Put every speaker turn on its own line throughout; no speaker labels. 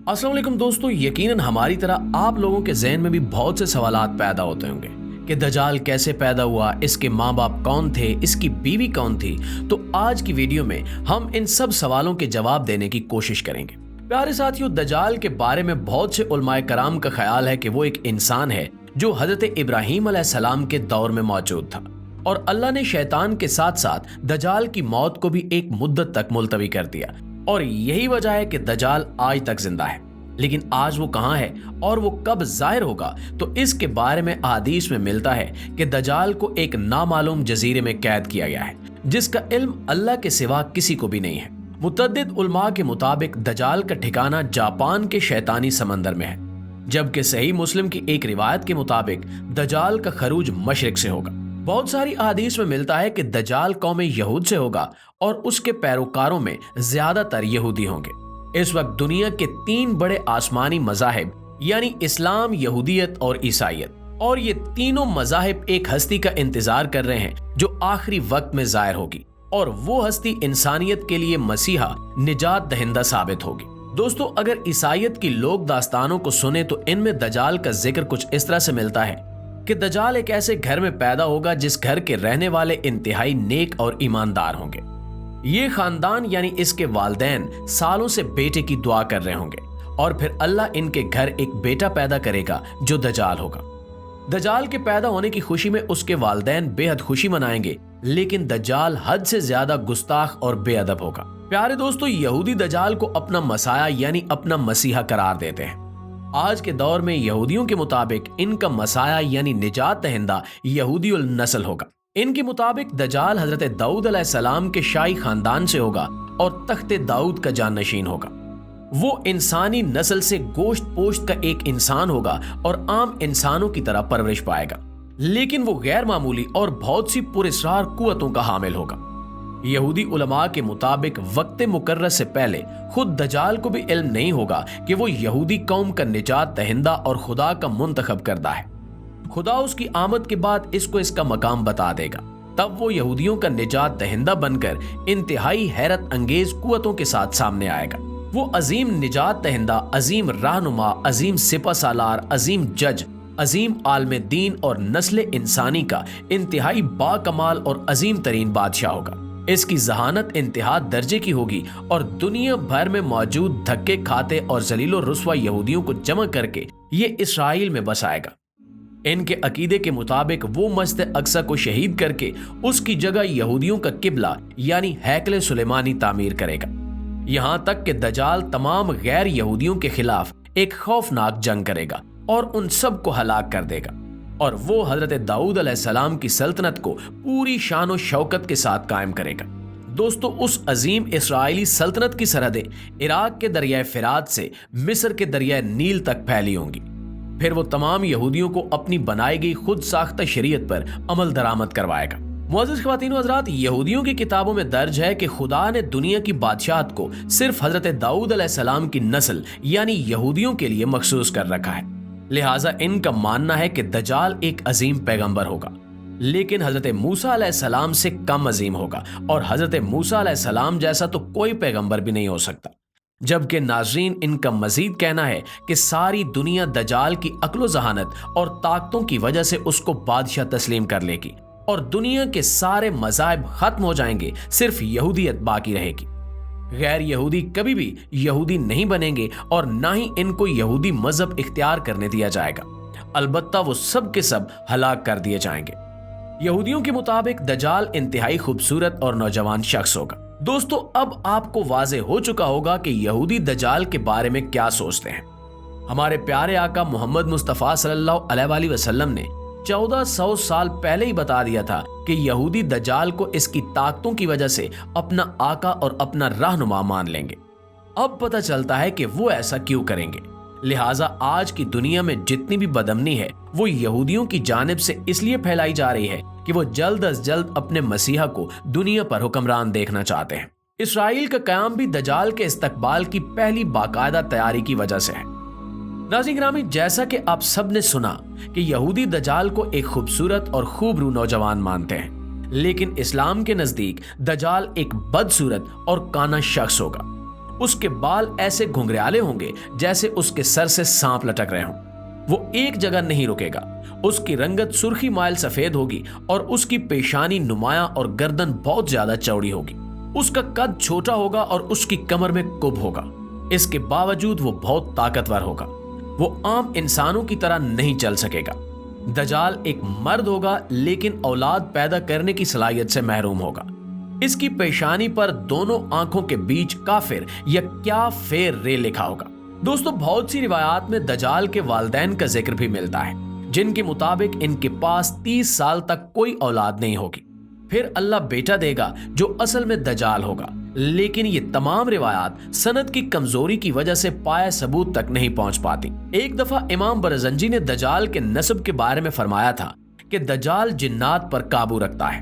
अस्सलाम वालेकुम दोस्तों, यकीनन हमारी तरह आप लोगों के ज़हन में भी बहुत से सवालात पैदा होते होंगे कि दज्जाल कैसे पैदा हुआ, इसके माँ बाप कौन थे, इसकी बीवी कौन थी। तो आज की वीडियो में हम इन सब सवालों के जवाब देने की कोशिश करेंगे। प्यारे साथियों, दज्जाल के बारे में बहुत से उलमाए कराम का ख्याल है कि वो एक इंसान है जो हजरत इब्राहीम अलैहिस्सलाम के दौर में मौजूद था और अल्लाह ने शैतान के साथ साथ दज्जाल की मौत को भी एक मुद्दत तक मुलतवी कर दिया और यही वजह है कि दज्जाल आज तक जिंदा है। लेकिन आज वो कहाँ है और वो कब जाहिर होगा, तो इसके बारे में अहादीस में मिलता है कि दज्जाल को एक नामालूम जजीरे में कैद किया गया है जिसका इल्म अल्लाह के सिवा किसी को भी नहीं है। मुतअद्दिद उलमा के मुताबिक दज्जाल का ठिकाना जापान के शैतानी समंदर में है, जबकि सही मुस्लिम की एक रिवायत के मुताबिक दज्जाल का खरूज मशरिक से होगा। बहुत सारी अहादीस में मिलता है कि दज्जाल कौम यहूद से होगा और उसके पैरोकारों में ज्यादातर यहूदी होंगे। इस वक्त दुनिया के 3 बड़े आसमानी मज़ाहिब यानी इस्लाम, यहूदियत और ईसाईयत, और ये तीनों मज़ाहिब एक हस्ती का इंतजार कर रहे हैं जो आखिरी वक्त में ज़ाहिर होगी और वो हस्ती इंसानियत के लिए मसीहा, निजात दहिंदा साबित होगी। दोस्तों, अगर ईसाईयत की लोक दास्तानों को सुने तो इनमें दज्जाल का जिक्र कुछ इस तरह से मिलता है कि दज्जाल एक ऐसे घर में पैदा होगा जिस घर के रहने वाले इंतहाई नेक और ईमानदार होंगे। ये खानदान यानी इसके वालिदैन सालों से बेटे की दुआ कर रहे होंगे और फिर अल्लाह इनके घर एक बेटा पैदा करेगा जो दज्जाल होगा। दज्जाल के पैदा होने की खुशी में उसके वालिदैन बेहद खुशी मनाएंगे, लेकिन दज्जाल हद से ज्यादा गुस्ताख और बेअदब होगा। प्यारे दोस्तों, यहूदी दज्जाल को अपना मसाया यानी अपना मसीहा करार देते हैं। आज के दौर में यहूदियों के मुताबिक इनका मसाया यानी निजात दहिंदा यहूदीउल नस्ल होगा। इनके मुताबिक दज्जाल हजरत दाऊद अलैहिस्सलाम के शाही खानदान से होगा और तख्ते दाऊद का जानशीन होगा। वो इंसानी नस्ल से गोश्त पोश्त का एक इंसान होगा और आम इंसानों की तरह परवरिश पाएगा, लेकिन वो गैर मामूली और बहुत सी पुरस्रार कुव्वतों का हामिल होगा। यहूदी उलमा के मुताबिक वक्त मुकर्रर से पहले खुद दज्जाल को भी इल्म नहीं होगा कि वो यहूदी कौम का निजात दहिंदा और खुदा का मुंतखब करदा है। खुदा उसकी आमद के बाद इसको इसका मकाम बता देगा, तब वो यहूदियों का निजात दहिंदा बनकर इंतहाई हैरत अंगेज कुव्वतों के साथ सामने आएगा। वो अजीम निजात दहिंदा, अजीम रहनुमा, अजीम सिपा सालार, अजीम जज, अजीम आलम दीन और नस्ल इंसानी का इंतहाई बाकमाल और अजीम तरीन बादशाह होगा। इसकी जहानत इंतहा दर्जे की होगी और दुनिया भर में मौजूद धक्के खाते और जलीलो रुस्वा यहूदियों को जमा करके ये इसराइल में बसाएगा। इनके अकीदे के मुताबिक वो मस्जिद अक्सा को शहीद करके उसकी जगह यहूदियों का किबला यानी हैकले सुलेमानी तामीर करेगा। यहाँ तक कि दज्जाल तमाम गैर यहूदियों के खिलाफ एक खौफनाक जंग करेगा और उन सब को हलाक कर देगा और वो हजरत दाऊद अलैहिस्सलाम की सल्तनत को पूरी शान और शौकत के साथ कायम करेगा। दोस्तों, उस अजीम इसराइली सल्तनत की सरहदें इराक के दरियाए फिरात से मिस्र के दरियाए नील तक फैली होंगी। फिर वो तमाम यहूदियों को अपनी बनाई गई खुद साख्ता शरीयत पर अमल दरामद करवाएगा। मुअज़्ज़िज़ ख़वातीन व हज़रात, यहूदियों की किताबों में दर्ज है कि खुदा ने दुनिया की बादशाहत को सिर्फ हजरत दाऊद अलैहिस्सलाम की नस्ल यानी यहूदियों के लिए मखसूस कर रखा है। लिहाजा इनका मानना है कि दज्जाल एक अजीम पैगंबर होगा, लेकिन हजरत मूसा अलैहिस्सलाम से कम अजीम होगा और हजरत मूसा अलैहिस्सलाम जैसा तो कोई पैगंबर भी नहीं हो सकता। जबकि नाज़रीन, इनका मजीद कहना है कि सारी दुनिया दज्जाल की अक्लो जहानत और ताकतों की वजह से उसको बादशाह तस्लीम कर लेगी और दुनिया के सारे मज़ाहिब खत्म हो जाएंगे, सिर्फ यहूदियत बाकी रहेगी। गैर यहूदी कभी भी यहूदी नहीं बनेंगे और ना ही इनको यहूदी मजहब इख्तियार करने दिया जाएगा। अलबत्ता वो सब के सब हलाक कर दिए जाएंगे। यहूदियों के मुताबिक दज्जाल इंतहाई खूबसूरत और नौजवान शख्स होगा। दोस्तों, अब आपको वाज़ेह हो चुका होगा कि यहूदी दज्जाल के बारे में क्या सोचते हैं। हमारे प्यारे आका मोहम्मद मुस्तफ़ा सल्लल्लाहु अलैहि वसल्लम ने 1400 साल पहले ही बता दिया था कि यहूदी दज्जाल को इसकी ताकतों की वजह से अपना आका और अपना रहनुमा मान लेंगे। अब पता चलता है कि वो ऐसा क्यों करेंगे। लिहाजा आज की दुनिया में जितनी भी बदअमनी है वो यहूदियों की जानिब से इसलिए फैलाई जा रही है कि वो जल्द अज जल्द अपने मसीहा को दुनिया पर हुक्मरान देखना चाहते हैं। इसराइल का कयाम भी दज्जाल के इस्तकबाल की पहली बाकायदा तैयारी की वजह से है। नाज़रीन गिरामी, जैसा कि आप सब ने सुना कि यहूदी दज्जाल को एक खूबसूरत और खूबरू नौजवान मानते हैं, लेकिन इस्लाम के नजदीक दज्जाल एक बदसूरत और काना शख्स होगा। उसके बाल ऐसे घुंघराले होंगे जैसे उसके सर से सांप लटक रहे हों। वो एक जगह नहीं रुकेगा। उसकी रंगत सुर्खी माइल सफेद होगी और उसकी पेशानी नुमाया और गर्दन बहुत ज्यादा चौड़ी होगी। उसका कद छोटा होगा और उसकी कमर में कुब होगा। इसके बावजूद वो बहुत ताकतवर होगा। वो आम इंसानों की तरह नहीं चल सकेगा। दजाल एक मर्द होगा लेकिन औलाद पैदा करने की सलाहियत से महरूम होगा। इसकी पेशानी पर दोनों आंखों के बीच काफिर या क्या फेर रे लिखा होगा। दोस्तों, बहुत सी रिवायात में दजाल के वालिदैन का जिक्र भी मिलता है, जिनके मुताबिक इनके पास 30 साल तक कोई औलाद नहीं होगी। फिर अल्लाह बेटा देगा जो असल में दजाल होगा। लेकिन ये तमाम रिवायात सनद की कमजोरी की वजह से पाया सबूत तक नहीं पहुंच पाती। एक दफा इमाम बरजंजी ने दजाल के नस्ब के बारे में फरमाया था कि दजाल जिन्नात पर काबू रखता है,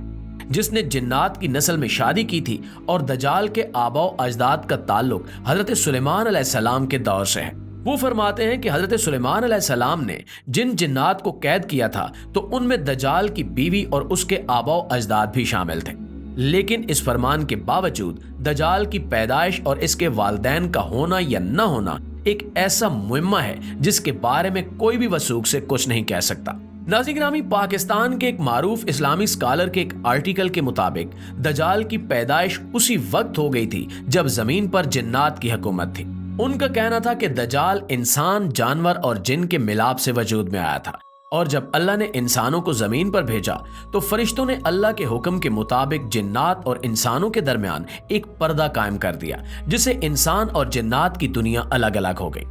जिसने जिन्नात की नस्ल में शादी की थी, और दजाल के आबाओ अजदाद का ताल्लुक हजरत सुलेमान अलैहिस्सलाम के दौर से है। वो फरमाते हैं कि हजरत सुलेमान अलैहिस्सलाम ने जिन जिन्नात को कैद किया था तो उनमें दजाल की बीवी और उसके आबाओ अजदाद भी शामिल थे। लेकिन इस फरमान के बावजूद दजाल की पैदाइश और इसके वालिदैन का होना या न होना एक ऐसा मुइम्मा है जिसके बारे में कोई भी वसूख से कुछ नहीं कह सकता। नाज़रीन गिरामी, पाकिस्तान के एक मारूफ इस्लामी स्कॉलर के एक आर्टिकल के मुताबिक दजाल की पैदाइश उसी वक्त हो गई थी जब जमीन पर जिन्नात की हुकूमत थी। उनका कहना था कि दजाल इंसान, जानवर और जिन के मिलाप से वजूद में आया था, और जब अल्लाह ने इंसानों को जमीन पर भेजा तो फरिश्तों ने अल्लाह के हुक्म के मुताबिक जिन्नात और इंसानों के दरमियान एक पर्दा कायम कर दिया, जिससे इंसान और जिन्नात की दुनिया अलग अलग हो गई।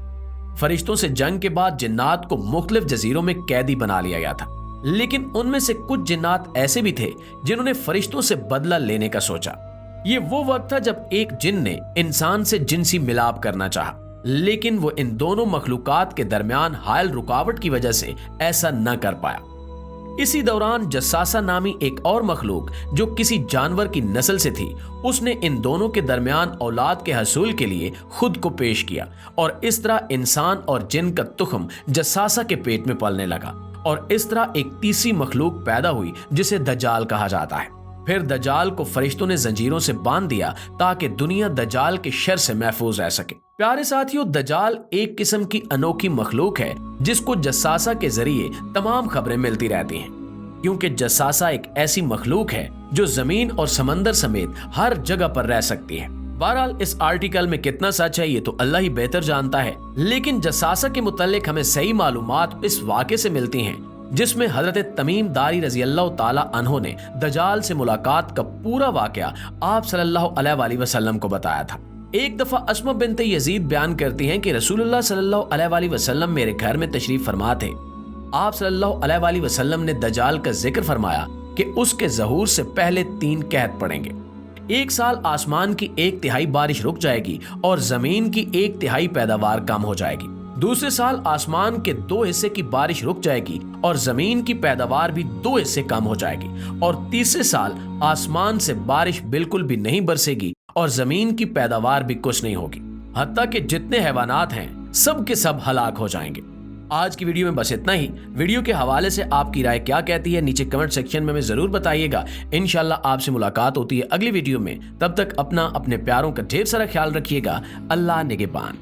फरिश्तों से जंग के बाद जिन्नात को मुख्तलिफ जजीरों में कैदी बना लिया गया था, लेकिन उनमें से कुछ जिन्नात ऐसे भी थे जिन्होंने फरिश्तों से बदला लेने का सोचा। ये वो वक्त था जब एक जिन ने इंसान से जिनसी मिलाप करना चाहा, लेकिन वो इन दोनों मखलूकात के दरमियान हायल रुकावट की वजह से ऐसा न कर पाया। इसी दौरान जस्सासा नामी एक और मखलूक जो किसी जानवर की नस्ल से थी, उसने इन दोनों के दरमियान औलाद के हसूल के लिए खुद को पेश किया, और इस तरह इंसान और जिन का तुख्म जस्सासा के पेट में पलने लगा, और इस तरह एक तीसरी मखलूक पैदा हुई जिसे दज्जाल कहा जाता है। फिर दज्जाल को फरिश्तों ने जंजीरों से बांध दिया ताकि दुनिया दज्जाल के शर से महफूज रह सके। प्यारे साथियों, दज्जाल एक किस्म की अनोखी मखलूक है जिसको जस्सासा के जरिए तमाम खबरें मिलती रहती हैं, क्योंकि जस्सासा एक ऐसी मखलूक है जो जमीन और समंदर समेत हर जगह पर रह सकती है। बहरहाल इस आर्टिकल में कितना सच है ये तो अल्लाह ही बेहतर जानता है, लेकिन जस्सासा के मुतालिक हमें सही मालूमात इस वाक़े से मिलती हैं जिसमें हजरत तमीम दारी रजी अल्लाह ताला अन्हो ने दज्जाल से मुलाकात का पूरा वाकया आप सल्लल्लाहु अलैहि वसल्लम को बताया था। एक दफा अस्मा बिन्त यजीद बयान करती हैं कि रसूलुल्लाह सल्लल्लाहु अलैहि वसल्लम मेरे घर में तशरीफ फरमा थे। आप सल्लल्लाहु अलैहि वसल्लम ने दज्जाल का जिक्र फरमाया कि उसके ज़हूर से पहले 3 कहत पड़ेंगे। 1 साल आसमान की 1/3 बारिश रुक जाएगी और जमीन की 1/3 पैदावार कम हो जाएगी। दूसरे साल आसमान के 2 हिस्से की बारिश रुक जाएगी और जमीन की पैदावार भी 2 हिस्से कम हो जाएगी। और तीसरे साल आसमान से बारिश बिल्कुल भी नहीं बरसेगी और जमीन की पैदावार भी कुछ नहीं होगी, हत्ता कि जितने हैवानात हैं सब के सब हलाक हो जाएंगे। आज की वीडियो में बस इतना ही। वीडियो के हवाले से आपकी राय क्या कहती है नीचे कमेंट सेक्शन में हमें जरूर बताइएगा। इंशाल्लाह आपसे मुलाकात होती है अगली वीडियो में। तब तक अपने प्यारों का ढेर सारा ख्याल रखिएगा। अल्लाह निगहबान।